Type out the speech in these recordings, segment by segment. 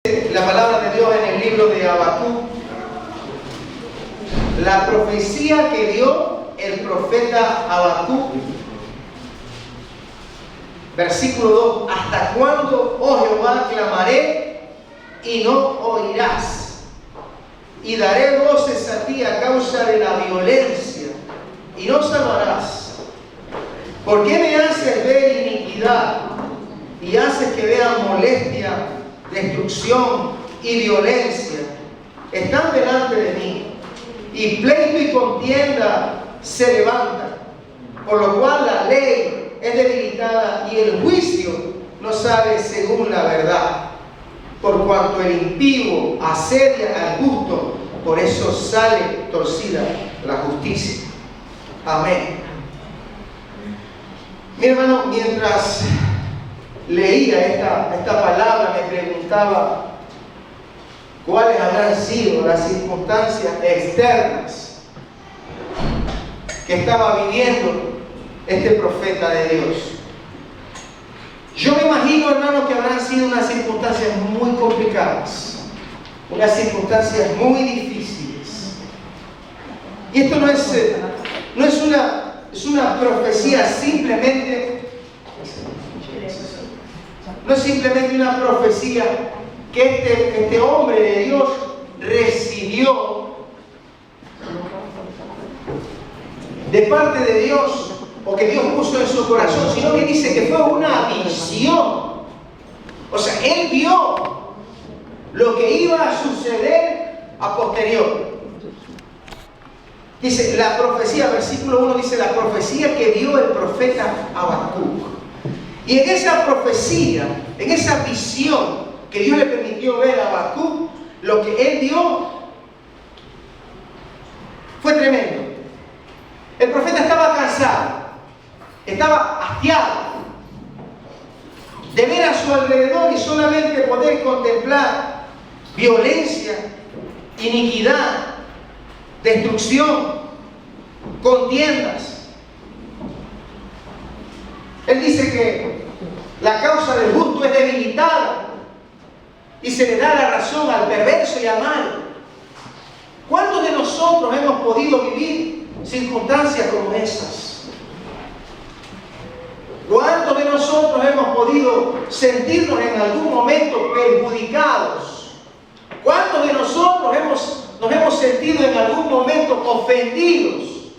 la palabra de Dios en el libro de Habacuc, la profecía que dio el profeta Habacuc, versículo 2: ¿hasta cuándo, oh Jehová, clamaré y no oirás? Y daré voces a ti a causa de la violencia y no salvarás. ¿Por qué me haces ver iniquidad y haces que vean molestia, destrucción y violencia? Están delante de mí, y pleito y contienda se levantan, por lo cual la ley es debilitada y el juicio no sale según la verdad. Por cuanto el impío asedia al justo, por eso sale torcida la justicia. Amén. Mi hermano, mientras leía esta palabra, me preguntaba cuáles habrán sido las circunstancias externas que estaba viviendo este profeta de Dios. Yo me imagino, hermano, que habrán sido unas circunstancias muy complicadas, unas circunstancias muy difíciles. Y esto no es una profecía simplemente, no es simplemente una profecía que este hombre de Dios recibió de parte de Dios, o que Dios puso en su corazón, sino que dice que fue una visión. O sea, él vio lo que iba a suceder a posterior. Dice la profecía, versículo 1 dice: la profecía que dio el profeta Habacuc. Y en esa profecía, en esa visión que Dios le permitió ver a Habacuc, lo que él vio fue tremendo. El profeta estaba cansado, estaba hastiado de ver a su alrededor y solamente poder contemplar violencia, iniquidad, destrucción, contiendas. Él dice que la causa del justo es debilitada y se le da la razón al perverso y al malo. ¿Cuántos de nosotros hemos podido vivir circunstancias como esas? ¿Cuántos de nosotros hemos podido sentirnos en algún momento perjudicados? ¿Cuántos de nosotros nos hemos sentido en algún momento ofendidos,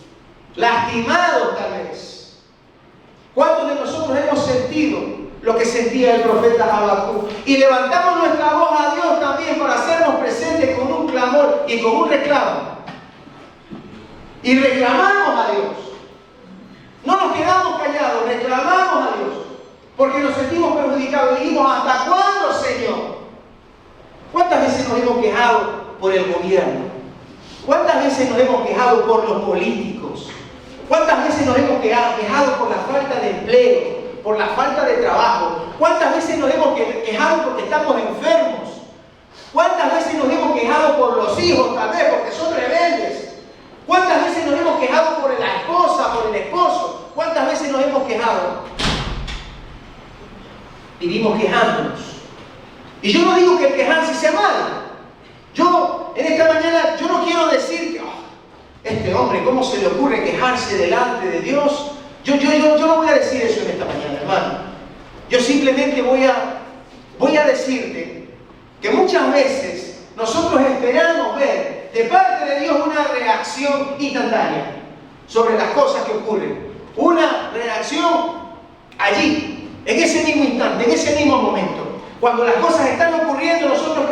lastimados tal vez? ¿Cuántos de nosotros hemos sentido lo que sentía el profeta Habacuc? Y levantamos nuestra voz a Dios también para hacernos presentes con un clamor y con un reclamo. Y reclamamos a Dios. No nos quedamos callados, reclamamos a Dios, porque nos sentimos perjudicados y dijimos: ¿hasta cuándo, Señor? ¿Cuántas veces nos hemos quejado por el gobierno? ¿Cuántas veces nos hemos quejado por los políticos? ¿Cuántas veces nos hemos quejado por la falta de empleo, por la falta de trabajo? ¿Cuántas veces nos hemos quejado porque estamos enfermos? ¿Cuántas veces nos hemos quejado por los hijos, tal vez porque son rebeldes? ¿Cuántas veces nos hemos quejado por la esposa, por el esposo? ¿Cuántas veces nos hemos quejado? Vivimos quejándonos. Y yo no digo que el quejarse sea malo. Yo, en esta mañana, yo no quiero decir que este hombre, ¿cómo se le ocurre quejarse delante de Dios? Yo no voy a decir eso en esta mañana, hermano. Yo simplemente voy a decirte que muchas veces nosotros esperamos ver de parte de Dios una reacción instantánea sobre las cosas que ocurren. Una reacción allí, en ese mismo instante, en ese mismo momento. Cuando las cosas están ocurriendo, nosotros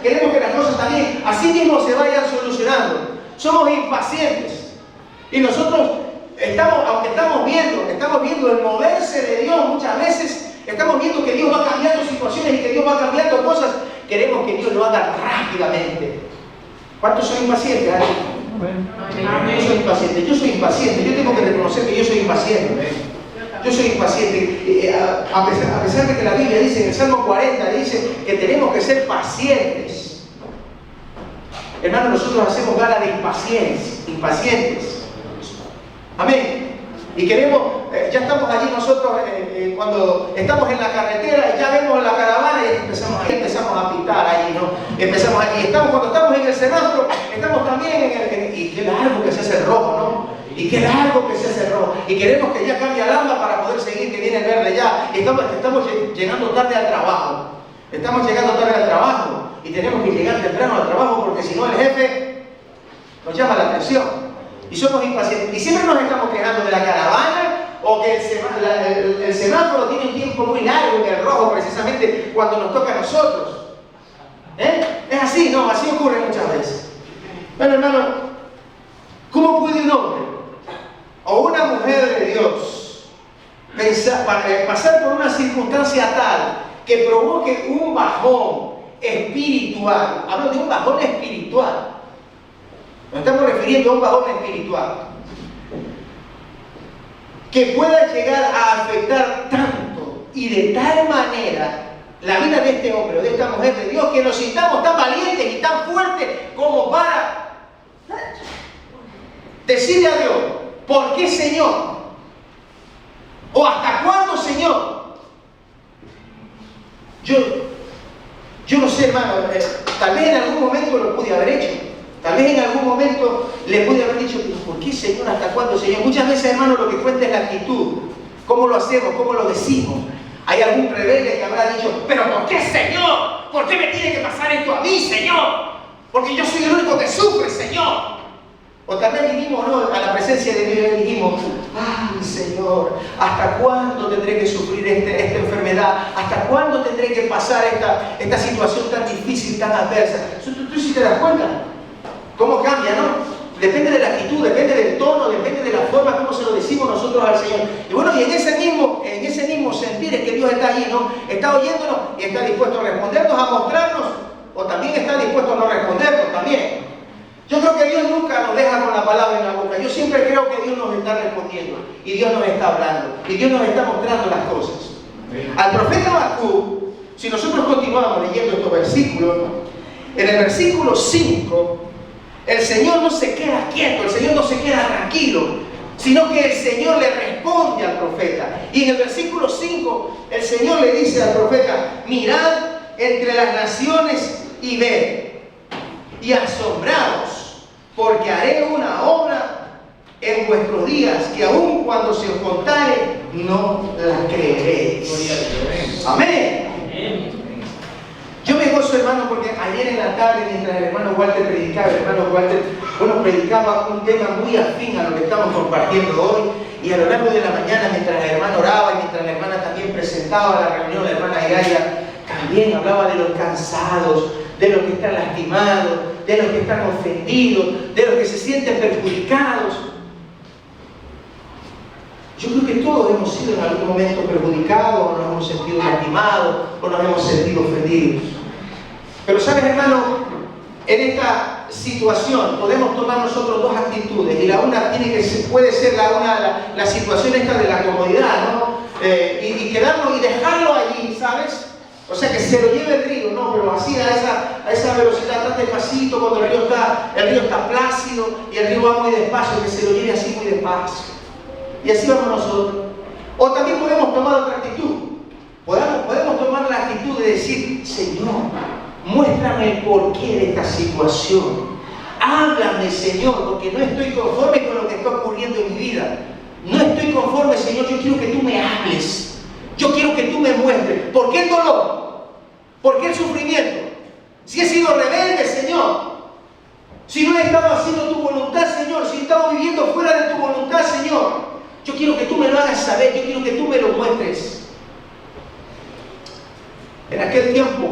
queremos que las cosas también así mismo se vayan solucionando. Somos impacientes. Y nosotros aunque estamos viendo el moverse de Dios muchas veces, estamos viendo que Dios va cambiando situaciones y que Dios va cambiando cosas, queremos que Dios lo haga rápidamente. ¿Cuántos son impacientes? Yo soy impaciente. Yo tengo que reconocer que yo soy impaciente. Yo soy impaciente. A pesar de que la Biblia dice en el Salmo 40, dice que tenemos que ser pacientes. Hermanos, nosotros hacemos gala de impacientes. Amén. Y queremos, ya estamos allí nosotros, cuando estamos en la carretera y ya vemos la caravana y empezamos a pitar allí, ¿no? Empezamos allí. Cuando estamos en el semáforo, estamos también y qué largo que se hace el rojo, ¿no? Y qué largo que se hace el rojo. Y queremos que ya cambie el alma para poder seguir, que viene el verde ya. Estamos llegando tarde al trabajo. Estamos llegando tarde al trabajo. Y tenemos que llegar temprano al trabajo porque si no el jefe nos llama la atención. Y somos impacientes. Y siempre nos estamos quejando de la caravana o que el semáforo tiene un tiempo muy largo en el rojo, precisamente cuando nos toca a nosotros. Es así, ¿no? Así ocurre muchas veces. Bueno, hermano, ¿cómo puede un hombre o una mujer de Dios pasar por una circunstancia tal que provoque un bajón espiritual? Hablo de un bajón espiritual. Nos estamos refiriendo a un bajón espiritual que pueda llegar a afectar tanto y de tal manera la vida de este hombre o de esta mujer de Dios que nos sintamos tan valientes y tan fuertes como para decirle a Dios: ¿por qué, Señor? ¿O hasta cuándo, Señor? Yo no sé, hermano, tal vez en algún momento lo pude haber hecho. Tal vez en algún momento le pude haber dicho: ¿por qué, Señor? ¿Hasta cuándo, Señor? Muchas veces, hermano, lo que cuenta es la actitud. ¿Cómo lo hacemos? ¿Cómo lo decimos? Hay algún rebelde que habrá dicho: ¿pero por qué, Señor? ¿Por qué me tiene que pasar esto a mí, Señor? Porque yo soy el único que sufre, Señor. O también vinimos, ¿no?, a la presencia de Dios y dijimos: ay, Señor, ¿hasta cuándo tendré que sufrir esta enfermedad? ¿Hasta cuándo tendré que pasar esta situación tan difícil, tan adversa? ¿Tú sí te das cuenta? ¿Cómo cambia, no? Depende de la actitud, depende del tono, depende de la forma como se lo decimos nosotros al Señor. Y bueno, y en ese mismo sentir es que Dios está allí, ¿no? Está oyéndonos y está dispuesto a respondernos, a mostrarnos, o también está dispuesto a no respondernos también. Yo creo que Dios nunca nos deja con la palabra en la boca. Yo siempre creo que Dios nos está respondiendo y Dios nos está hablando y Dios nos está mostrando las cosas. Al profeta Habacuc, si nosotros continuamos leyendo estos versículos, ¿no?, en el versículo 5, el Señor no se queda quieto, el Señor no se queda tranquilo, sino que el Señor le responde al profeta. Y en el versículo 5, el Señor le dice al profeta: mirad entre las naciones y ved, y asombraos, porque haré una obra en vuestros días, que aun cuando se os contare, no la creeréis. Amén. Yo me gozo, hermano, porque ayer en la tarde, mientras el hermano Walter predicaba, predicaba un tema muy afín a lo que estamos compartiendo hoy. Y a lo largo de la mañana, mientras el hermano oraba y mientras la hermana también presentaba la reunión, la hermana Iraya también hablaba de los cansados, de los que están lastimados, de los que están ofendidos, de los que se sienten perjudicados. Yo creo que todos hemos sido en algún momento perjudicados, o nos hemos sentido lastimados, o nos hemos sentido ofendidos. Pero sabes, hermano, en esta situación podemos tomar nosotros dos actitudes, y la una puede ser la situación esta de la comodidad, ¿no? Y quedarnos y dejarlo allí, ¿sabes? O sea, que se lo lleve el río, no, pero así a esa velocidad tan despacito, cuando el río está plácido y el río va muy despacio, que se lo lleve así muy despacio. Y así vamos nosotros. O también podemos tomar otra actitud. Podemos tomar la actitud de decir: Señor, muéstrame el porqué de esta situación. Háblame, Señor, porque no estoy conforme con lo que está ocurriendo en mi vida. No estoy conforme, Señor, yo quiero que tú me hables. Yo quiero que tú me muestres. ¿Por qué el dolor? ¿Por qué el sufrimiento? Si he sido rebelde, Señor. Si no he estado haciendo tu voluntad, Señor. Si he estado viviendo fuera de tu voluntad, Señor. Yo quiero que tú me lo hagas saber. Yo quiero que tú me lo muestres. En aquel tiempo,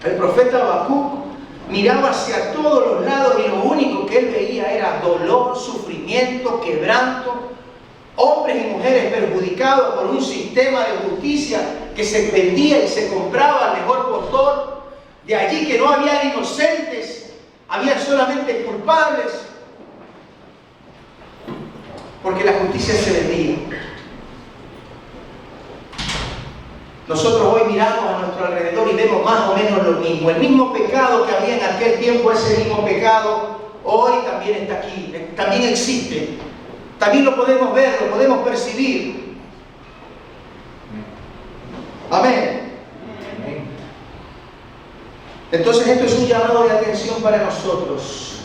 el profeta Habacuc miraba hacia todos los lados y lo único que él veía era dolor, sufrimiento, quebranto. Hombres y mujeres perjudicados por un sistema de justicia que se vendía y se compraba al mejor postor. De allí que no había inocentes, había solamente culpables, porque la justicia se vendía. Nosotros hoy miramos a nuestro alrededor y vemos más o menos lo mismo. El mismo pecado que había en aquel tiempo, ese mismo pecado, hoy también está aquí, también existe. También lo podemos ver, lo podemos percibir. Amén. Entonces esto es un llamado de atención para nosotros,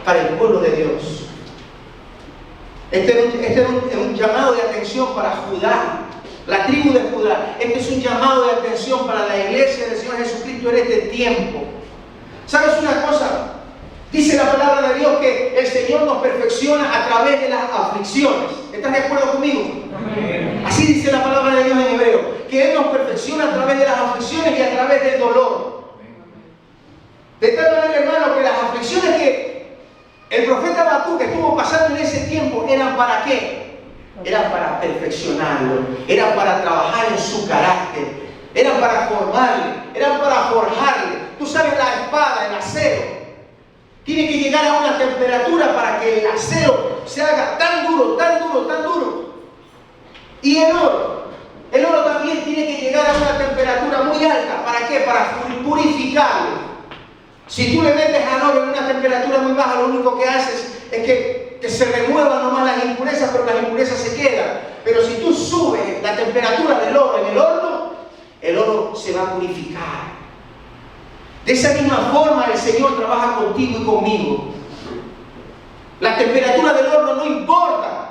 para el pueblo de Dios. Este es un llamado de atención para Judá, la tribu de Judá. Este es un llamado de atención para la iglesia del Señor Jesucristo en este tiempo. ¿Sabes una cosa? Dice la palabra de Dios que el Señor nos perfecciona a través de las aflicciones. ¿Estás de acuerdo conmigo? Amén. Así dice la palabra de Dios en hebreo, que Él nos perfecciona a través de las aflicciones y a través del dolor. De tal manera, hermano, que las aflicciones que el profeta Habacuc estuvo pasando en ese tiempo eran ¿para qué? Eran para perfeccionarlo, eran para trabajar en su carácter, eran para formarle, eran para forjarle. Tú sabes, la espada, el acero, tiene que llegar a una temperatura para que el acero se haga tan duro, tan duro, tan duro. Y el oro también tiene que llegar a una temperatura muy alta. ¿Para qué? Para purificarlo. Si tú le metes al oro en una temperatura muy baja, lo único que haces es que se remuevan nomás las impurezas, pero las impurezas se quedan. Pero si tú subes la temperatura del oro en el oro se va a purificar. De esa misma forma el Señor trabaja contigo y conmigo. La temperatura del horno no importa.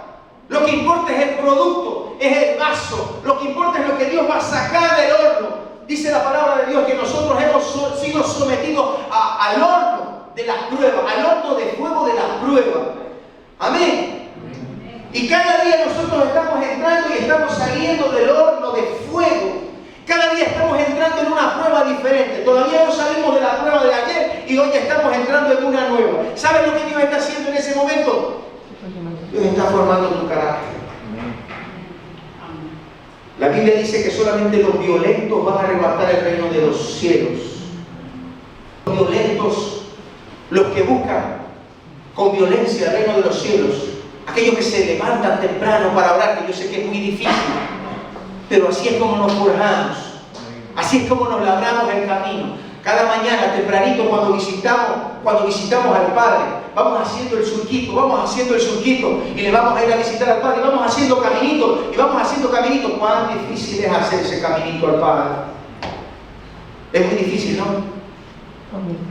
Lo que importa es el producto, es el vaso. Lo que importa es lo que Dios va a sacar del horno. Dice la palabra de Dios que nosotros hemos sido sometidos al horno de la prueba, al horno de fuego de la prueba. Amén. Y cada día nosotros estamos entrando y estamos saliendo del horno de fuego. Cada día estamos entrando en una prueba diferente. Todavía no salimos de la prueba de ayer y hoy estamos entrando en una nueva. ¿Sabes lo que Dios está haciendo en ese momento? Dios está formando tu carácter. La Biblia dice que solamente los violentos van a arrebatar el reino de los cielos. Los violentos, los que buscan con violencia el reino de los cielos, aquellos que se levantan temprano para orar, que yo sé que es muy difícil, pero así es como nos forjamos, así es como nos labramos el camino. Cada mañana tempranito cuando visitamos al Padre, vamos haciendo el surquito y le vamos a ir a visitar al Padre, y vamos haciendo caminito. Cuán difícil es hacer ese caminito al Padre. Es muy difícil, ¿no?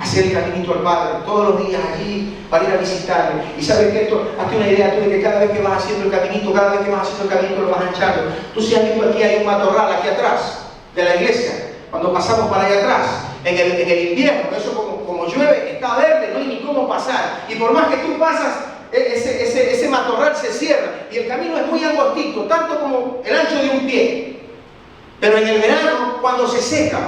Hacer el caminito al Padre, todos los días allí para ir a visitarle. Y sabes que esto, hazte una idea tú de que cada vez que vas haciendo el caminito, lo vas anchando. Tú si has visto aquí hay un matorral aquí atrás de la iglesia, cuando pasamos para allá atrás, en el invierno, eso como llueve, está verde, no hay ni cómo pasar. Y por más que tú pasas, ese matorral se cierra y el camino es muy angostito, tanto como el ancho de un pie. Pero en el verano, cuando se seca,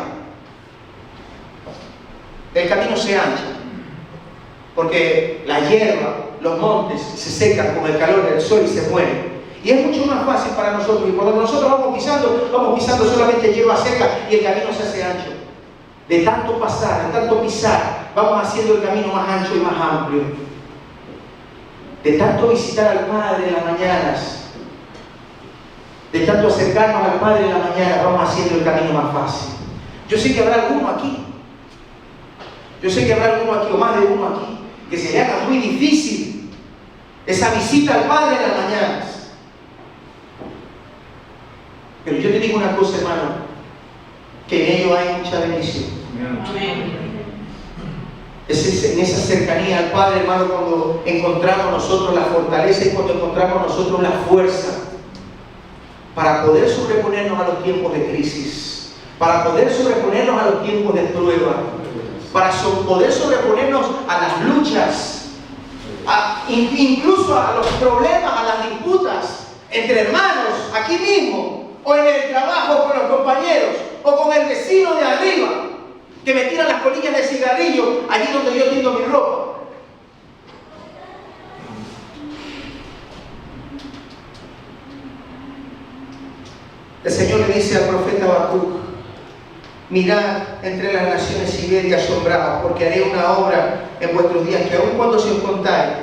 el camino se ancha, porque la hierba, los montes se secan con el calor del sol y se mueren. Y es mucho más fácil para nosotros, y por donde nosotros vamos pisando solamente hierba seca y el camino se hace ancho. De tanto pasar, de tanto pisar, vamos haciendo el camino más ancho y más amplio. De tanto visitar al Padre en las mañanas, de tanto acercarnos al Padre en la mañana, vamos haciendo el camino más fácil. Yo sé que habrá alguno aquí, o más de uno aquí, que se le haga muy difícil esa visita al Padre en las mañanas. Pero yo te digo una cosa, hermano, que en ello hay mucha bendición. Es en esa cercanía al Padre, hermano, cuando encontramos nosotros la fortaleza y cuando encontramos nosotros la fuerza para poder sobreponernos a los tiempos de crisis, para poder sobreponernos a los tiempos de prueba, para poder sobreponernos a las luchas, incluso a los problemas, a las disputas entre hermanos, aquí mismo, o en el trabajo con los compañeros, o con el vecino de arriba, que me tira las colillas de cigarrillo allí donde yo tiendo mi ropa. El Señor le dice al profeta Habacuc: mirad entre las naciones y ved y asombraos, porque haré una obra en vuestros días que aun cuando se os contáis,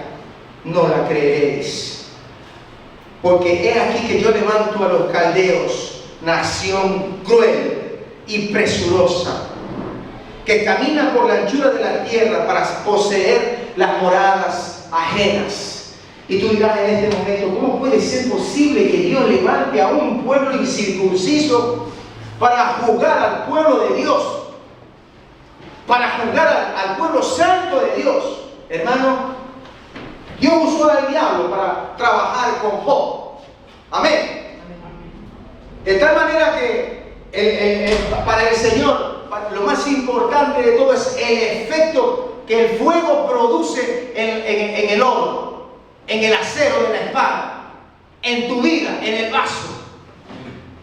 no la creeréis. Porque he aquí que yo levanto a los caldeos, nación cruel y presurosa, que camina por la anchura de la tierra para poseer las moradas ajenas. Y tú dirás en este momento, ¿cómo puede ser posible que Dios levante a un pueblo incircunciso para juzgar al pueblo de Dios? Para juzgar al pueblo santo de Dios. Hermano, Dios usó al diablo para trabajar con Job. Amén. De tal manera que para el Señor, lo más importante de todo es el efecto que el fuego produce en el oro, en el acero de la espada, en tu vida, en el vaso.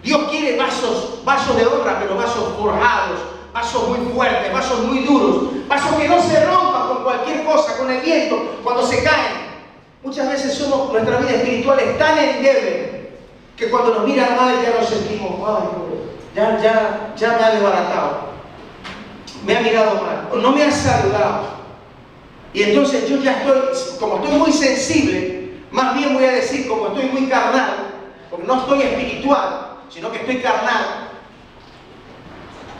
Dios quiere vasos de honra, pero vasos forjados, vasos muy fuertes, vasos muy duros, vasos que no se rompan con cualquier cosa, con el viento, cuando se caen. Muchas veces nuestra vida espiritual es tan endeble que cuando nos miran mal ya nos sentimos, ay, ya me ha desbaratado, me ha mirado mal, no me ha saludado. Y entonces yo ya como estoy muy sensible, más bien voy a decir, como estoy muy carnal, porque no estoy espiritual, sino que estoy carnal,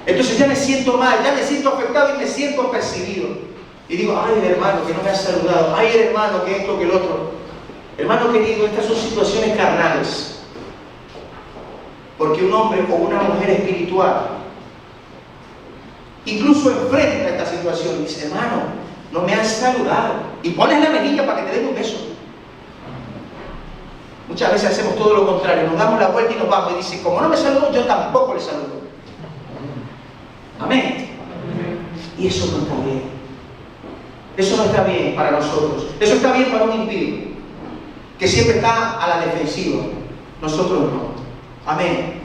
entonces ya me siento mal, ya me siento afectado y me siento percibido. Y digo, ay, el hermano que no me ha saludado, ay, el hermano que esto, que el otro. Hermano querido, estas son situaciones carnales. Porque un hombre o una mujer espiritual incluso enfrenta esta situación y dice, hermano, no me has saludado. Y pones la mejilla para que te den un beso. Muchas veces hacemos todo lo contrario, nos damos la vuelta y nos vamos y dice, como no me saludó, yo tampoco le saludo. Amén. Y eso no está bien. Eso no está bien para nosotros. Eso está bien para un impío, que siempre está a la defensiva. Nosotros no. Amén.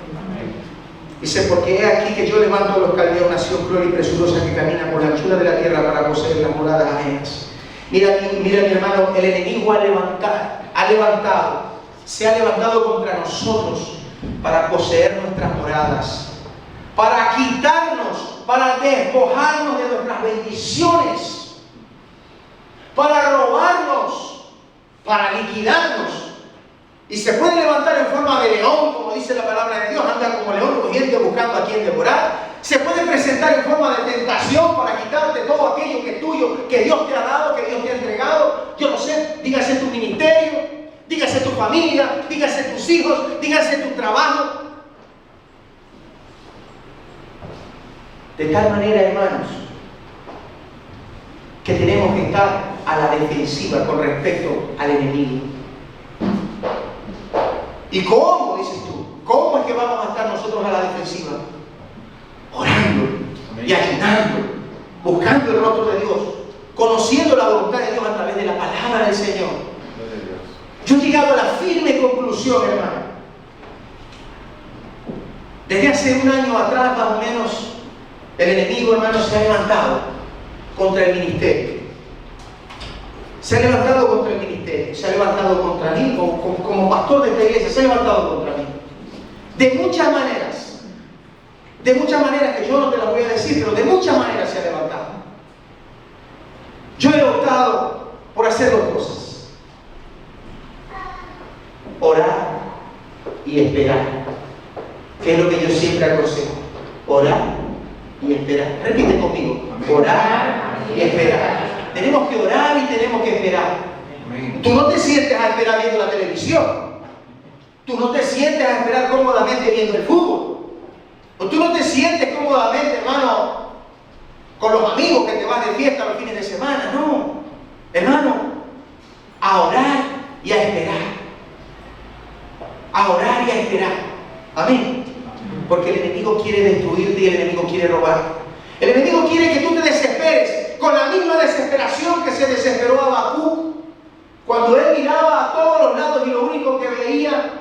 Dice, porque he aquí que yo levanto a los caldeos, nación cruel y presurosa que camina por la anchura de la tierra para poseer las moradas ajenas. Mira mi hermano, el enemigo se ha levantado contra nosotros para poseer nuestras moradas, para quitarnos, para despojarnos de nuestras bendiciones, para robarnos, para liquidarnos. Y se puede levantar en forma de león, como dice la palabra de Dios, anda como león rugiente buscando a quien devorar. Se puede presentar en forma de tentación para quitarte todo aquello que es tuyo, que Dios te ha dado, que Dios te ha entregado. Yo no sé, dígase tu ministerio, dígase tu familia, dígase tus hijos, dígase tu trabajo. De tal manera, hermanos, que tenemos que estar a la defensiva con respecto al enemigo. ¿Y cómo, dices tú? ¿Cómo es que vamos a estar nosotros a la defensiva? Orando y ayunando, buscando el rostro de Dios, conociendo la voluntad de Dios a través de la palabra del Señor. Yo he llegado a la firme conclusión, hermano. Desde hace un año atrás, más o menos, el enemigo, hermano, se ha levantado contra el ministerio. Se ha levantado contra el ministerio, se ha levantado contra mí, como pastor de esta iglesia, se ha levantado contra mí. De muchas maneras que yo no te las voy a decir, pero de muchas maneras se ha levantado. Yo he optado por hacer dos cosas: orar y esperar, que es lo que yo siempre aconsejo. Orar y esperar. Repite conmigo: orar y esperar. Tenemos que orar y tenemos que esperar. Tú no te sientes a esperar viendo la televisión. Tú no te sientes a esperar cómodamente viendo el fútbol. O tú no te sientes cómodamente, hermano, con los amigos que te vas de fiesta los fines de semana. No, hermano, a orar y a esperar. A orar y a esperar. Amén. Porque el enemigo quiere destruirte y el enemigo quiere robar. El enemigo quiere que tú te desesperes con la misma desesperación que se desesperó Habacuc cuando él miraba a todos los lados y lo único que veía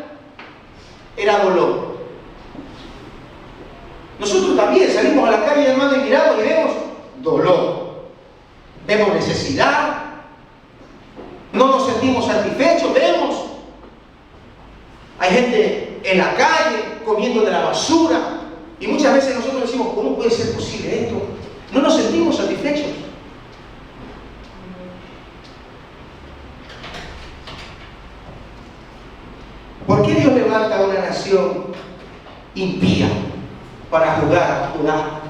era dolor. Nosotros también salimos a la calle, hermano, y miramos y vemos dolor, vemos necesidad, no nos sentimos satisfechos, vemos. Hay gente en la calle comiendo de la basura y muchas veces nosotros decimos, ¿cómo puede ser posible esto? No nos sentimos satisfechos. ¿Por qué Dios levanta a una nación impía para juzgar a Judá?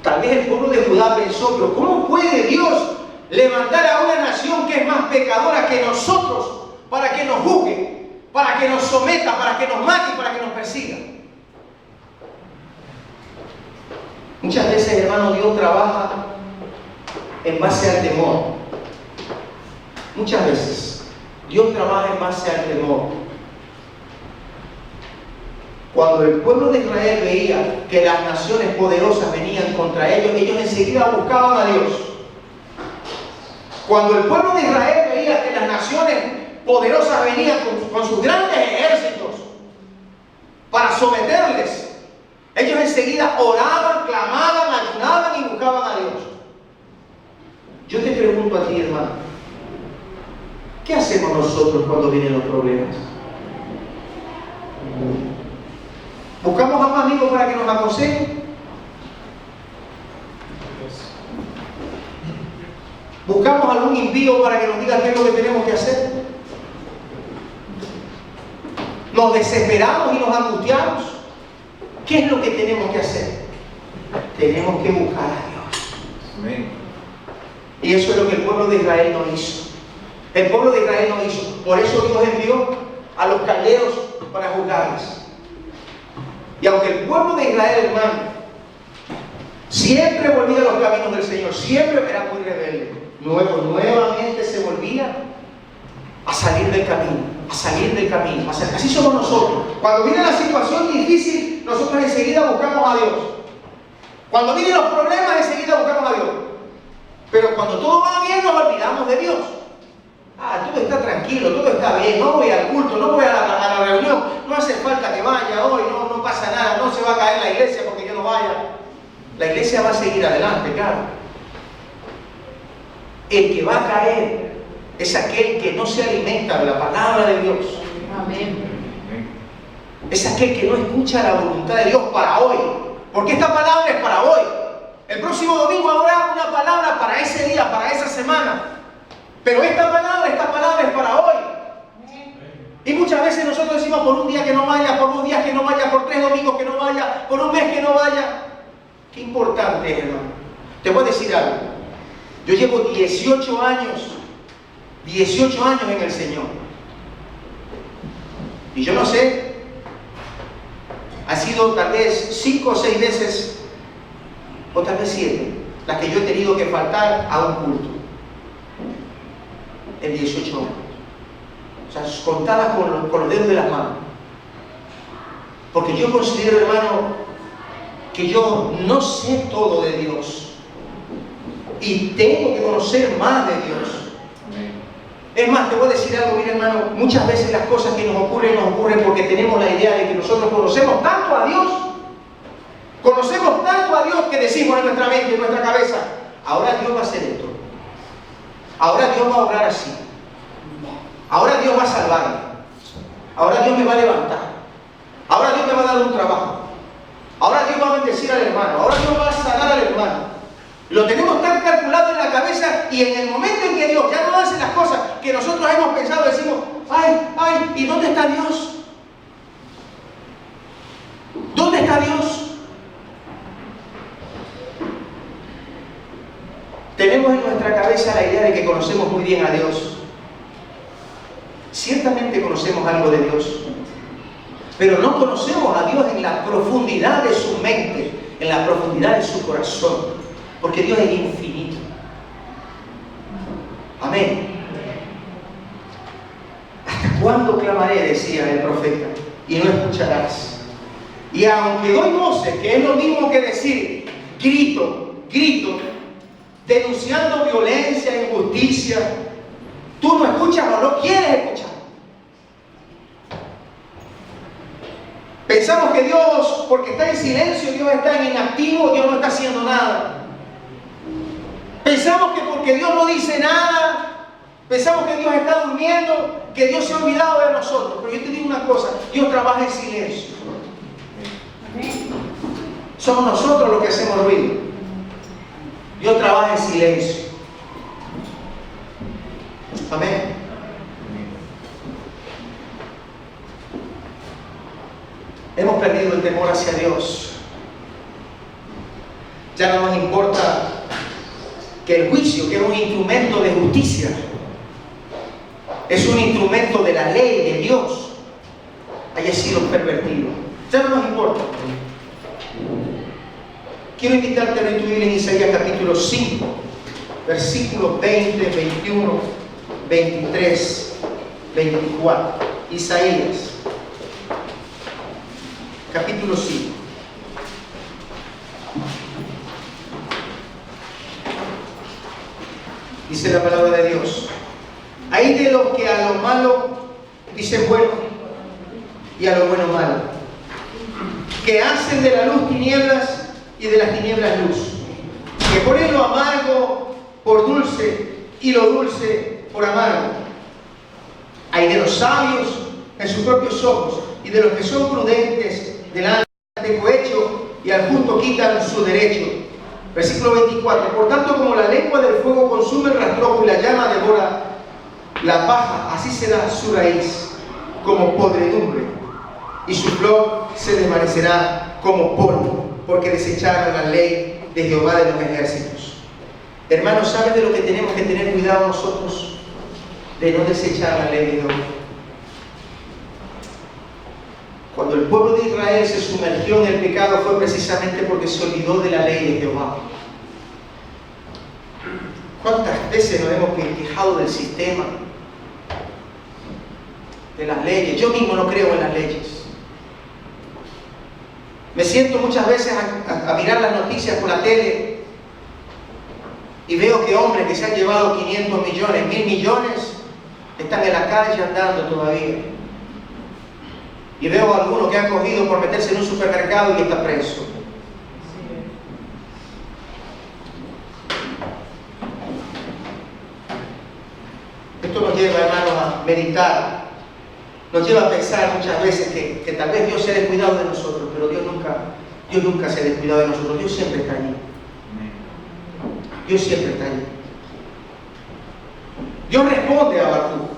Tal vez el pueblo de Judá pensó, pero ¿cómo puede Dios levantar a una nación que es más pecadora que nosotros para que nos juzgue, para que nos someta, para que nos mate y para que nos persiga. Muchas veces, hermano, Dios trabaja en base al temor. Muchas veces Dios trabaja en base al temor. Cuando el pueblo de Israel veía que las naciones poderosas venían contra ellos, ellos enseguida buscaban a Dios. Cuando el pueblo de Israel veía que las naciones poderosas venían con sus grandes ejércitos para someterles, ellos enseguida oraban, clamaban, ayunaban y buscaban a Dios. Yo te pregunto a ti, hermano, ¿qué hacemos nosotros cuando vienen los problemas? ¿Buscamos a un amigo para que nos aconseje? ¿Buscamos a algún impío para que nos diga qué es lo que tenemos que hacer? ¿Nos desesperamos y nos angustiamos? ¿Qué es lo que tenemos que hacer? Tenemos que buscar a Dios. Amén. Y eso es lo que el pueblo de Israel no hizo. El pueblo de Israel no hizo. Por eso Dios envió a los caldeos para juzgarles. Y aunque el pueblo de Israel, hermano, siempre volvía a los caminos del Señor, siempre era muy rebelde, nuevamente se volvía a salir del camino, así somos nosotros. Cuando viene la situación difícil, nosotros enseguida buscamos a Dios. Cuando vienen los problemas, enseguida buscamos a Dios. Pero cuando todo va bien, nos olvidamos de Dios. Todo está tranquilo, todo está bien, no voy al culto, no voy a la reunión, no hace falta que vaya hoy, no pasa nada, no se va a caer la iglesia porque yo no vaya. La iglesia va a seguir adelante, claro. El que va a caer es aquel que no se alimenta de la palabra de Dios. Amén. Es aquel que no escucha la voluntad de Dios para hoy, porque esta palabra es para hoy. El próximo domingo habrá una palabra para ese día, para esa semana. Pero esta palabra es para hoy. Y muchas veces nosotros decimos por un día que no vaya, por 2 días que no vaya, por 3 domingos que no vaya, por un mes que no vaya. Qué importante es, hermano. Te voy a decir algo. Yo llevo 18 años en el Señor. Y yo no sé, ha sido tal vez 5 o 6 veces, o tal vez 7, las que yo he tenido que faltar a un culto. En 18 años. O sea, contadas con los dedos de las manos. Porque yo considero, hermano, que yo no sé todo de Dios. Y tengo que conocer más de Dios. Es más, te voy a decir algo, mira, hermano, muchas veces las cosas que nos ocurren porque tenemos la idea de que nosotros conocemos tanto a Dios. Conocemos tanto a Dios que decimos en nuestra mente, en nuestra cabeza, ahora Dios va a hacer esto. Ahora Dios va a obrar así. Ahora Dios va a salvarme. Ahora Dios me va a levantar. Ahora Dios me va a dar un trabajo. Ahora Dios va a bendecir al hermano. Ahora Dios va a sanar al hermano. Lo tenemos tan calculado en la cabeza y en el momento en que Dios ya no hace las cosas que nosotros hemos pensado, decimos, ay, ¿y dónde está Dios? ¿Dónde está Dios? Tenemos en nuestra cabeza la idea de que conocemos muy bien a Dios. Ciertamente conocemos algo de Dios, pero no conocemos a Dios en la profundidad de su mente, en la profundidad de su corazón, porque Dios es infinito. Amén. ¿Hasta cuándo clamaré?, decía el profeta, y no escucharás? Y aunque doy voces, que es lo mismo que decir grito, denunciando violencia, injusticia, tú no escuchas o no quieres escuchar. Pensamos que Dios, porque está en silencio, Dios está en inactivo, Dios no está haciendo nada. Pensamos que porque Dios no dice nada, pensamos que Dios está durmiendo, que Dios se ha olvidado de nosotros. Pero yo te digo una cosa, Dios trabaja en silencio. Somos nosotros los que hacemos ruido. Dios trabaja en silencio. Amén. Hemos perdido el temor hacia Dios. Ya no nos importa que el juicio, que es un instrumento de justicia, es un instrumento de la ley de Dios, haya sido pervertido. Ya no nos importa. Quiero invitarte a leer tu Biblia en Isaías capítulo 5, versículos 20, 21, 23, 24. Isaías, capítulo 5. Dice la palabra de Dios: hay de los que a lo malo dicen bueno y a lo bueno malo, que hacen de la luz tinieblas y de las tinieblas luz, que ponen lo amargo por dulce y lo dulce por amargo. Hay de los sabios en sus propios ojos y de los que son prudentes delante de cohecho y al justo quitan su derecho. Versículo 24: por tanto, como la lengua del fuego consume el rastrojo y la llama devora la paja, así será su raíz como podredumbre, y su flor se desvanecerá como polvo, porque desecharon la ley de Jehová de los ejércitos. Hermanos, ¿sabes de lo que tenemos que tener cuidado nosotros? De no desechar la ley de Jehová. Cuando el pueblo de Israel se sumergió en el pecado fue precisamente porque se olvidó de la ley de Jehová. ¿Cuántas veces nos hemos quejado del sistema, de las leyes? Yo mismo no creo en las leyes. Me siento muchas veces a mirar las noticias por la tele y veo que hombres que se han llevado 500 millones, 1000 millones, están en la calle andando todavía. Y veo a algunos que han cogido por meterse en un supermercado y está preso. Esto nos lleva, hermanos, a meditar. Nos lleva a pensar muchas veces que tal vez Dios se ha descuidado de nosotros, pero Dios nunca se ha descuidado de nosotros. Dios siempre está allí. Dios siempre está allí. Dios responde a Habacuc.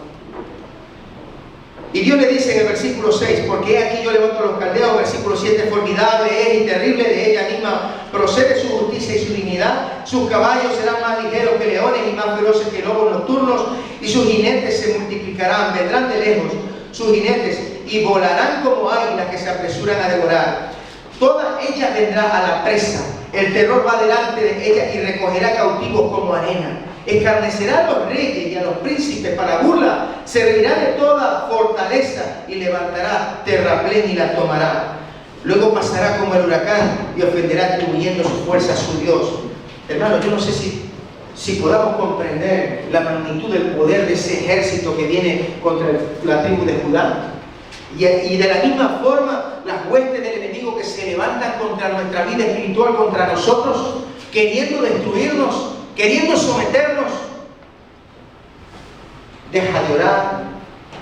Y Dios le dice en el versículo 6: porque aquí yo levanto a los caldeos. Versículo 7: formidable es y terrible de ella misma procede su justicia y su dignidad. Sus caballos serán más ligeros que leones y más feroces que lobos nocturnos, y sus jinetes se multiplicarán, vendrán de lejos sus jinetes y volarán como águilas que se apresuran a devorar. Toda ella vendrá a la presa, el terror va delante de ella y recogerá cautivos como arena. Escarnecerá a los reyes y a los príncipes para burla, se reirá de toda fortaleza y levantará terraplén y la tomará. Luego pasará como el huracán y ofenderá atribuyendo su fuerza a su Dios. Hermano, yo no sé si podamos comprender la magnitud del poder de ese ejército que viene contra la tribu de Judá. Y de la misma forma, las huestes del enemigo que se levantan contra nuestra vida espiritual, contra nosotros, queriendo destruirnos, queriendo someternos. Deja de orar,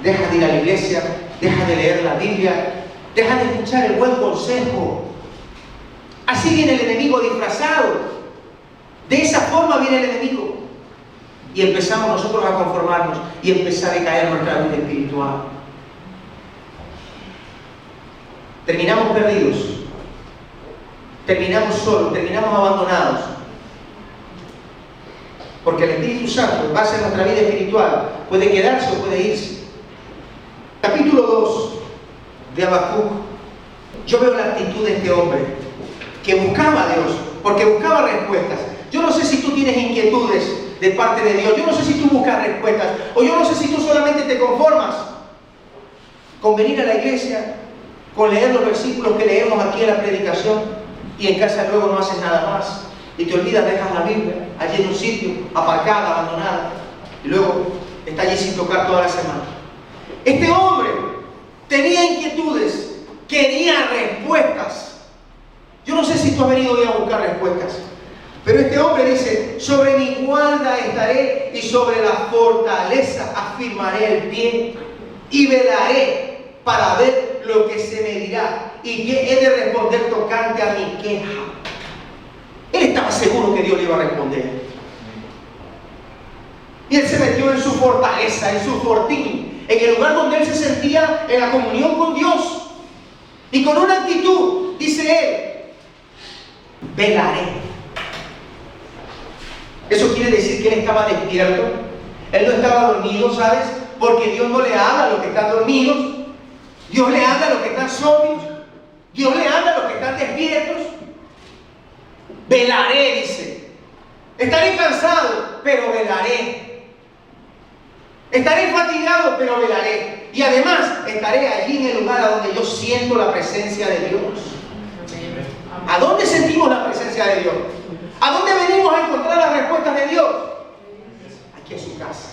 deja de ir a la iglesia, deja de leer la Biblia, deja de escuchar el buen consejo. Así viene el enemigo disfrazado. De esa forma viene el enemigo. Y empezamos nosotros a conformarnos y empezar a caer nuestra vida espiritual. Terminamos perdidos, terminamos solos, terminamos abandonados. Porque el Espíritu Santo, en base a nuestra vida espiritual, puede quedarse o puede irse. Capítulo 2 de Habacuc. Yo veo la actitud de este hombre que buscaba a Dios, porque buscaba respuestas. Yo no sé si tú tienes inquietudes de parte de Dios. Yo no sé si tú buscas respuestas. O yo no sé si tú solamente te conformas con venir a la iglesia, con leer los versículos que leemos aquí en la predicación, y en casa luego no haces nada más. Y te olvidas, dejas la Biblia allí en un sitio, aparcada, abandonada, y luego está allí sin tocar toda la semana. Este hombre tenía inquietudes, quería respuestas. Yo no sé si tú has venido hoy a buscar respuestas, pero este hombre dice: sobre mi guarda estaré y sobre la fortaleza afirmaré el pie, y velaré para ver lo que se me dirá y qué he de responder tocante a mi queja. Él estaba seguro que Dios le iba a responder. Y él se metió en su fortaleza, en su fortín, en el lugar donde él se sentía en la comunión con Dios. Y con una actitud, dice él: velaré. Eso quiere decir que él estaba despierto. Él no estaba dormido, ¿sabes? Porque Dios no le habla a los que están dormidos. Dios le habla a los que están sobrios. Dios le habla a los que están despiertos. Velaré, dice. Estaré cansado, pero velaré. Estaré fatigado, pero velaré. Y además estaré allí en el lugar a donde yo siento la presencia de Dios. ¿A dónde sentimos la presencia de Dios? ¿A dónde venimos a encontrar las respuestas de Dios? Aquí en su casa.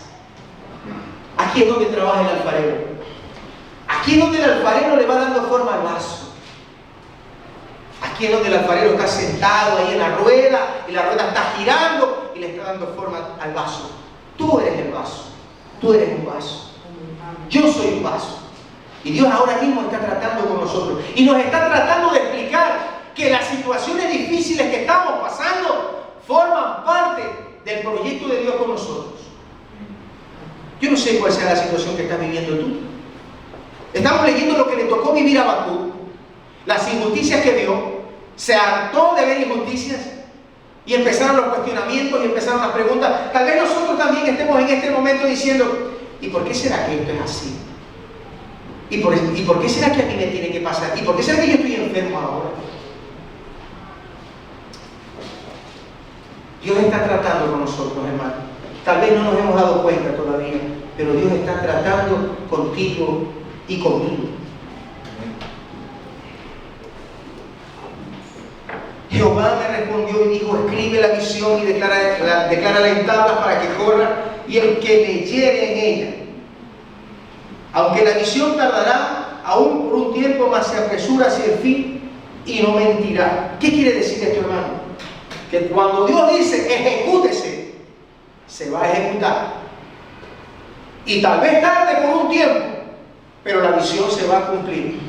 Aquí es donde trabaja el alfarero. Aquí es donde el alfarero le va dando forma al vaso. Aquí es donde el alfarero está sentado ahí en la rueda y la rueda está girando y le está dando forma al vaso. Tú eres el vaso. Tú eres un vaso. Yo soy un vaso. Y Dios ahora mismo está tratando con nosotros. Y nos está tratando de explicar que las situaciones difíciles que estamos pasando forman parte del proyecto de Dios con nosotros. Yo no sé cuál sea la situación que estás viviendo tú. Estamos leyendo lo que le tocó vivir a Habacuc, las injusticias que vio, se hartó de ver injusticias y empezaron los cuestionamientos y empezaron las preguntas. Tal vez nosotros también estemos en este momento diciendo, ¿y por qué será que esto es así? ¿Y por qué será que a mí me tiene que pasar? ¿Y por qué será que yo estoy enfermo ahora? Dios está tratando con nosotros, hermano. Tal vez no nos hemos dado cuenta todavía, pero Dios está tratando contigo y conmigo. Jehová me respondió y dijo, escribe la visión y declárala en tablas para que corra y el que leyere en ella. Aunque la visión tardará, aún por un tiempo más se apresura hacia el fin y no mentirá. ¿Qué quiere decir esto, hermano? Que cuando Dios dice ejecútese, se va a ejecutar. Y tal vez tarde por un tiempo, pero la visión se va a cumplir.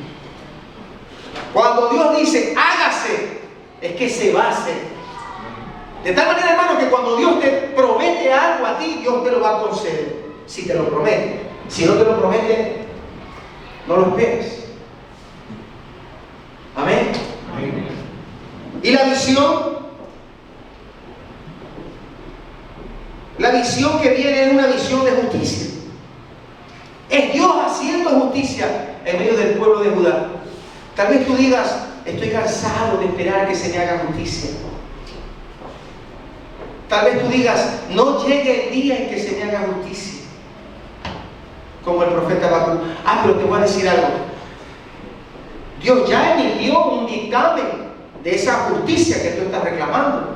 Cuando Dios dice hágase, es que se va a hacer. De tal manera, hermano, que cuando Dios te promete algo a ti, Dios te lo va a conceder. Si te lo promete. Si no te lo promete, no lo esperes. Amén. Amén. Y la visión que viene es una visión de justicia. Es Dios haciendo justicia en medio del pueblo de Judá. Tal vez tú digas, estoy cansado de esperar que se me haga justicia. Tal vez tú digas, no llegue el día en que se me haga justicia. Como el profeta Habacuc. Pero te voy a decir algo. Dios ya emitió un dictamen de esa justicia que tú estás reclamando.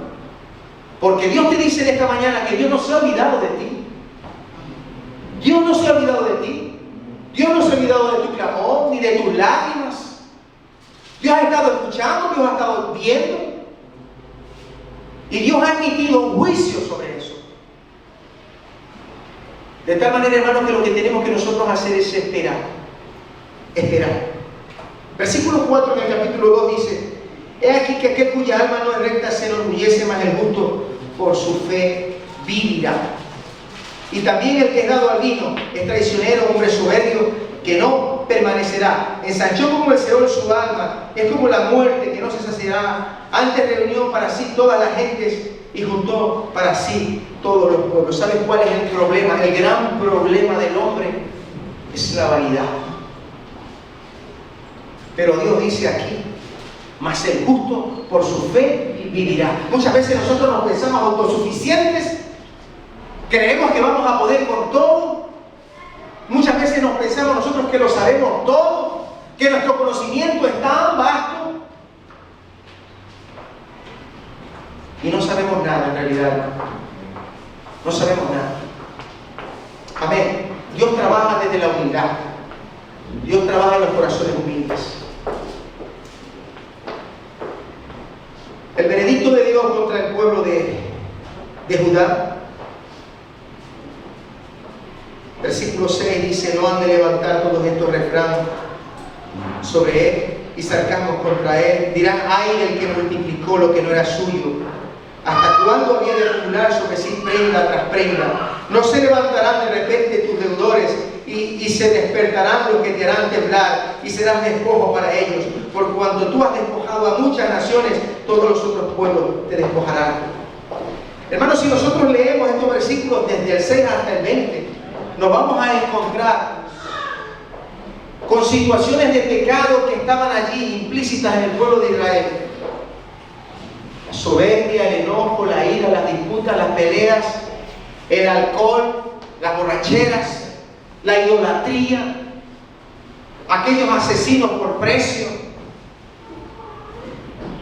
Porque Dios te dice en esta mañana que Dios no se ha olvidado de ti. Dios no se ha olvidado de ti. Dios no se ha olvidado de tu clamor ni de tus lágrimas. Dios ha estado escuchando, Dios ha estado viendo. Y Dios ha emitido un juicio sobre eso. De tal manera, hermanos, que lo que tenemos que nosotros hacer es esperar. Esperar. Versículo 4 en el capítulo 2 dice: he aquí que aquel cuya alma no es recta se enorgullece, mas el justo por su fe vivirá. Y también el que es dado al vino es traicionero, hombre soberbio, que no permanecerá. Ensanchó como el Seol su alma, es como la muerte que no se saciará. Antes reunió para sí todas las gentes y juntó para sí todos los pueblos. ¿Sabes cuál es el problema? El gran problema del hombre es la vanidad. Pero Dios dice aquí: mas el justo por su fe vivirá. Muchas veces nosotros nos pensamos autosuficientes, creemos que vamos a poder con todo. Muchas veces nos pensamos nosotros que lo sabemos todo, que nuestro conocimiento es tan vasto, y no sabemos nada en realidad. No sabemos nada. Amén. Dios trabaja desde la humildad. Dios trabaja en los corazones humildes. El veredicto de Dios contra el pueblo de Judá. Versículo 6 dice: no han de levantar todos estos refranes sobre él y sarcasmos contra él. Dirán: ay del que multiplicó lo que no era suyo. ¿Hasta cuándo había de acumular sobre sí prenda tras prenda? No se levantarán de repente tus deudores y se despertarán los que te harán temblar y serán despojo para ellos. Por cuanto tú has despojado a muchas naciones, todos los otros pueblos te despojarán. Hermanos, si nosotros leemos estos versículos desde el 6 hasta el 20, nos vamos a encontrar con situaciones de pecado que estaban allí implícitas en el pueblo de Israel. La soberbia, el enojo, la ira, las disputas, las peleas, el alcohol, las borracheras, la idolatría, aquellos asesinos por precio.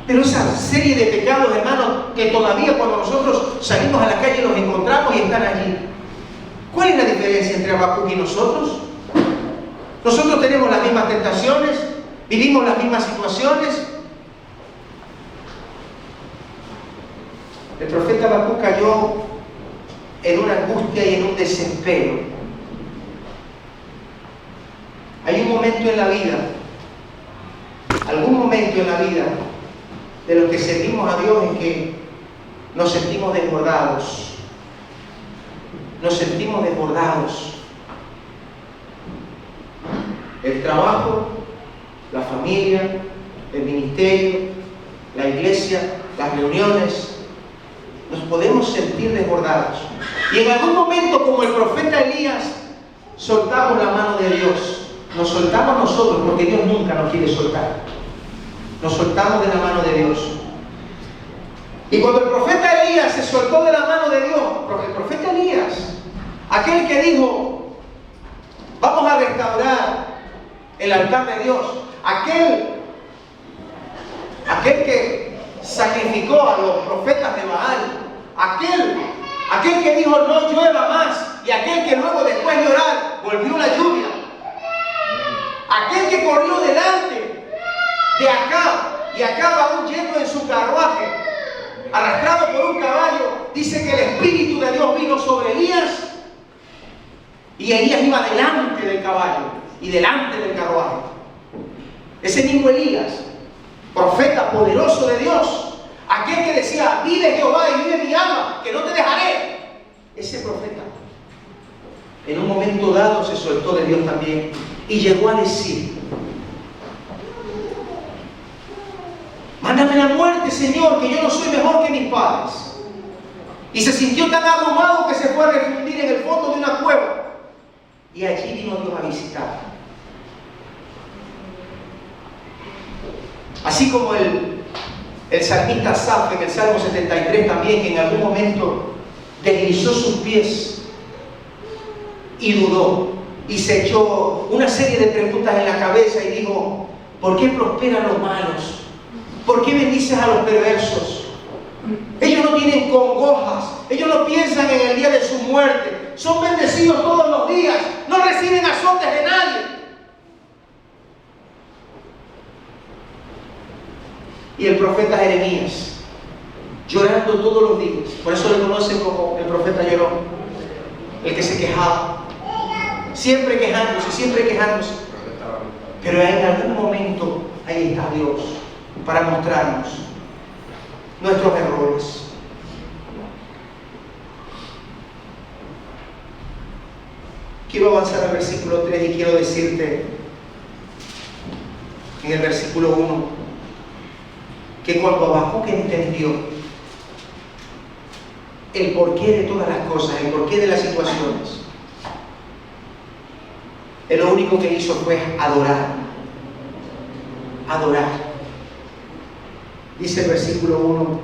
Pero esa serie de pecados, hermanos, que todavía cuando nosotros salimos a la calle los encontramos y están allí. ¿Cuál es la diferencia entre Habacuc y nosotros? Nosotros tenemos las mismas tentaciones, vivimos las mismas situaciones. El profeta Habacuc cayó en una angustia y en un desespero. Hay un momento en la vida, algún momento en la vida de los que servimos a Dios en que nos sentimos desbordados. Nos sentimos desbordados. El trabajo, la familia, el ministerio, la iglesia, las reuniones, nos podemos sentir desbordados. Y en algún momento, como el profeta Elías, soltamos la mano de Dios. Nos soltamos nosotros, porque Dios nunca nos quiere soltar. Nos soltamos de la mano de Dios. Y cuando el profeta Elías se soltó de la mano de Dios, el profeta Elías, aquel que dijo, vamos a restaurar el altar de Dios, aquel que sacrificó a los profetas de Baal, aquel que dijo no llueva más, y aquel que luego después de orar volvió la lluvia, aquel que corrió delante de Acab, y Acab aún yendo en su carruaje, arrastrado por un caballo, dice que el Espíritu de Dios vino sobre Elías, y Elías iba delante del caballo y delante del carruaje. Ese mismo Elías, profeta poderoso de Dios, aquel que decía, vive Jehová y vive mi alma, que no te dejaré. Ese profeta, en un momento dado, se soltó de Dios también y llegó a decir, mándame la muerte, Señor, que yo no soy mejor que mis padres. Y se sintió tan abrumado que se fue a refundir en el fondo de una cueva. Y allí vino Dios a visitar. Así como el salmista Asaf en el Salmo 73 también, que en algún momento deslizó sus pies y dudó y se echó una serie de preguntas en la cabeza y dijo, ¿por qué prosperan los malos? ¿Por qué bendices a los perversos? Ellos no tienen congojas, ellos no piensan en el día de su muerte, son bendecidos todos los días, no reciben azotes de nadie. Y el profeta Jeremías, llorando todos los días, por eso le conocen como el profeta llorón, el que se quejaba, siempre quejándose, pero en algún momento ahí está Dios para mostrarnos nuestros errores. Quiero avanzar al versículo 3 y quiero decirte en el versículo 1 que cuando Habacuc entendió el porqué de todas las cosas, el porqué de las situaciones, él lo único que hizo fue adorar. Dice el versículo 1,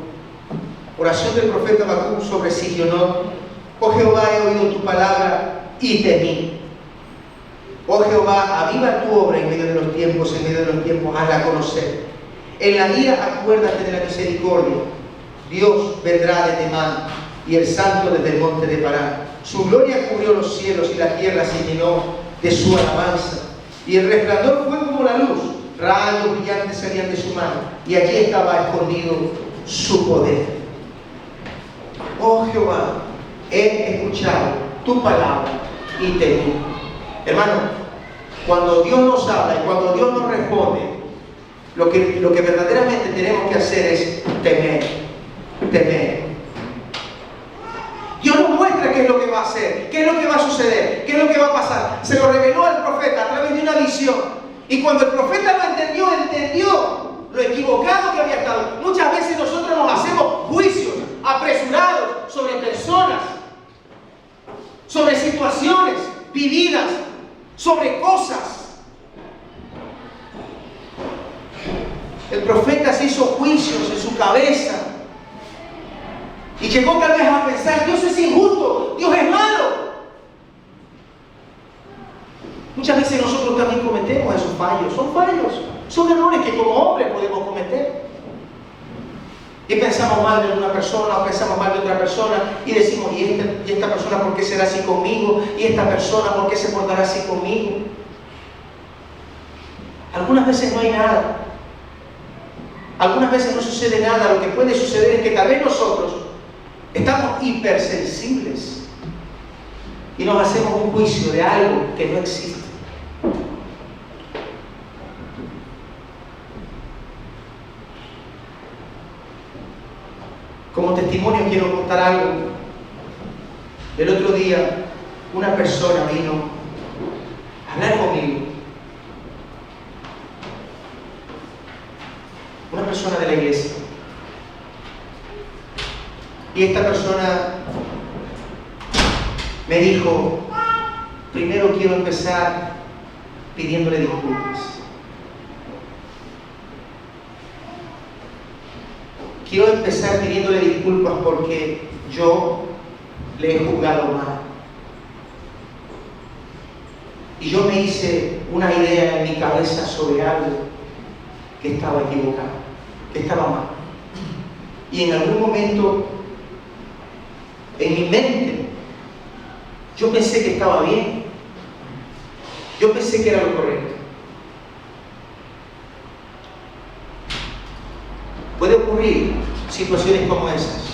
oración del profeta Habacuc sobre Sigionot. Oh Jehová, he oído tu palabra y temí. Oh Jehová, aviva tu obra en medio de los tiempos, hazla conocer. En la ira acuérdate de la misericordia. Dios vendrá de Temán y el santo desde el monte de Parán. Su gloria cubrió los cielos y la tierra se llenó de su alabanza. Y el resplandor fue como la luz, rayos brillantes salían de su mano, y allí estaba escondido su poder. Oh Jehová, he escuchado tu palabra y temí. Hermano, cuando Dios nos habla y cuando Dios nos responde, lo que verdaderamente tenemos que hacer es temer. Dios nos muestra qué es lo que va a hacer, qué es lo que va a suceder, qué es lo que va a pasar. Se lo reveló al profeta a través de una visión. Y cuando el profeta lo entendió lo equivocado que había estado. Muchas veces nosotros nos hacemos juicios apresurados sobre personas, sobre situaciones vividas, sobre cosas. El profeta se hizo juicios en su cabeza y llegó tal vez a pensar: Dios es injusto, Dios es malo. Muchas veces nosotros también cometemos esos fallos. Son errores que como hombres podemos cometer. Y pensamos mal de una persona o pensamos mal de otra persona y decimos: ¿y esta persona por qué será así conmigo? ¿Y esta persona por qué se portará así conmigo? Algunas veces no hay nada. Algunas veces no sucede nada. Lo que puede suceder es que tal vez nosotros estamos hipersensibles y nos hacemos un juicio de algo que no existe. Como testimonio quiero contar algo. El otro día una persona vino a hablar conmigo. Una persona de la iglesia. Y esta persona me dijo: primero quiero empezar pidiéndole disculpas. Quiero empezar pidiéndole disculpas porque yo le he juzgado mal. Y yo me hice una idea en mi cabeza sobre algo que estaba equivocado, que estaba mal. Y en algún momento, en mi mente, yo pensé que estaba bien. Yo pensé que era lo correcto. Puede ocurrir situaciones como esas.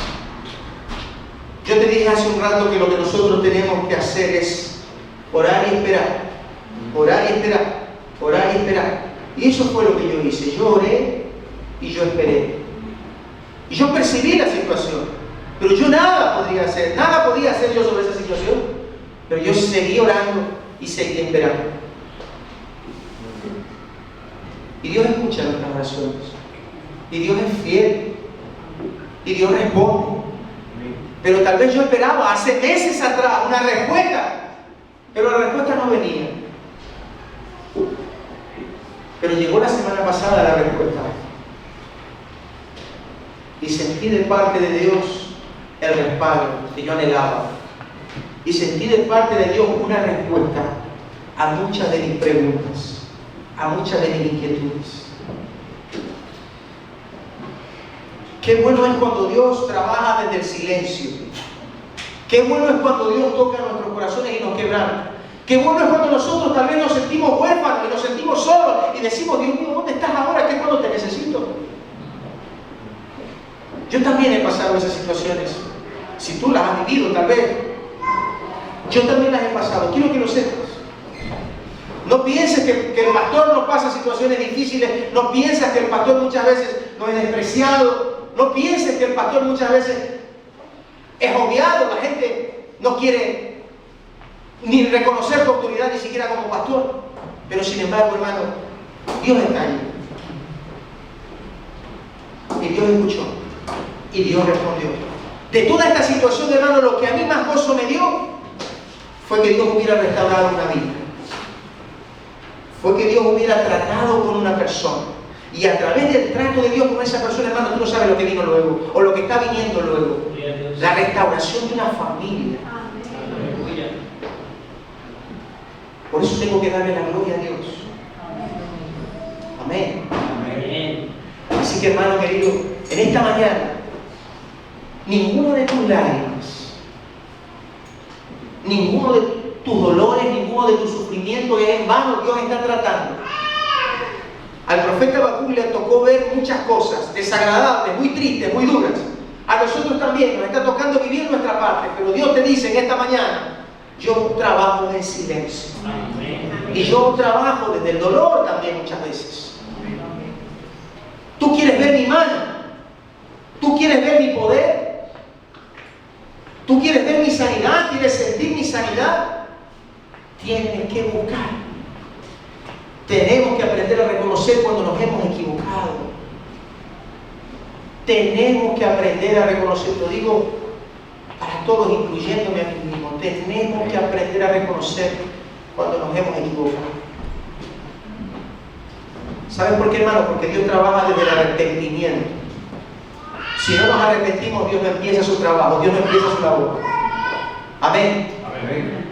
Yo te dije hace un rato que lo que nosotros tenemos que hacer es orar y esperar. Orar y esperar. Orar y esperar. Y eso fue lo que yo hice. Yo oré y yo esperé. Y yo percibí la situación. Pero yo nada podía hacer. Nada podía hacer yo sobre esa situación. Pero yo seguí orando y seguí esperando. Y Dios escucha nuestras oraciones. Y Dios es fiel. Y Dios responde. Pero tal vez yo esperaba hace meses atrás una respuesta. Pero la respuesta no venía. Pero llegó la semana pasada la respuesta. Y sentí de parte de Dios el respaldo que yo anhelaba. Y sentí de parte de Dios una respuesta a muchas de mis preguntas, a muchas de mis inquietudes. Qué bueno es cuando Dios trabaja desde el silencio. Qué bueno es cuando Dios toca nuestros corazones y nos quebranta. Qué bueno es cuando nosotros tal vez nos sentimos huérfanos y nos sentimos solos y decimos: Dios mío, ¿dónde estás ahora? ¿Qué es cuando te necesito? Yo también he pasado esas situaciones. Si tú las has vivido, tal vez. Yo también las he pasado. Quiero que lo sepas. No pienses que el pastor no pasa situaciones difíciles. No pienses que el pastor muchas veces nos es despreciado. No pienses que el pastor muchas veces es obviado. La gente no quiere ni reconocer tu autoridad ni siquiera como pastor. Pero sin embargo, hermano, Dios está ahí. Y Dios escuchó. Y Dios respondió. De toda esta situación, hermano, lo que a mí más gozo me dio fue que Dios hubiera restaurado una vida. Fue que Dios hubiera tratado con una persona. Y a través del trato de Dios con esa persona, hermano, tú no sabes lo que vino luego, o lo que está viniendo luego. La restauración de una familia. Por eso tengo que darle la gloria a Dios. Amén. Amén. Así que, hermano querido, en esta mañana, ninguno de tus lágrimas, ninguno de tus dolores, ninguno de tus sufrimientos es en vano. Dios está tratando. Al profeta Habacuc le tocó ver muchas cosas desagradables, muy tristes, muy duras. A nosotros también nos está tocando vivir nuestra parte, pero Dios te dice en esta mañana: yo trabajo en silencio. Y yo trabajo desde el dolor también muchas veces. Tú quieres ver mi mano, tú quieres ver mi poder, tú quieres ver mi sanidad, quieres sentir mi sanidad. Tienes que buscar. Tenemos que aprender a reconocer cuando nos hemos equivocado. Tenemos que aprender a reconocer. Lo digo todos, incluyéndome a mí mismo, tenemos que aprender a reconocer cuando nos hemos equivocado. ¿Saben por qué, hermano? Porque Dios trabaja desde el arrepentimiento. Si no nos arrepentimos, Dios no empieza su trabajo, Dios no empieza su labor. Amén. Amén.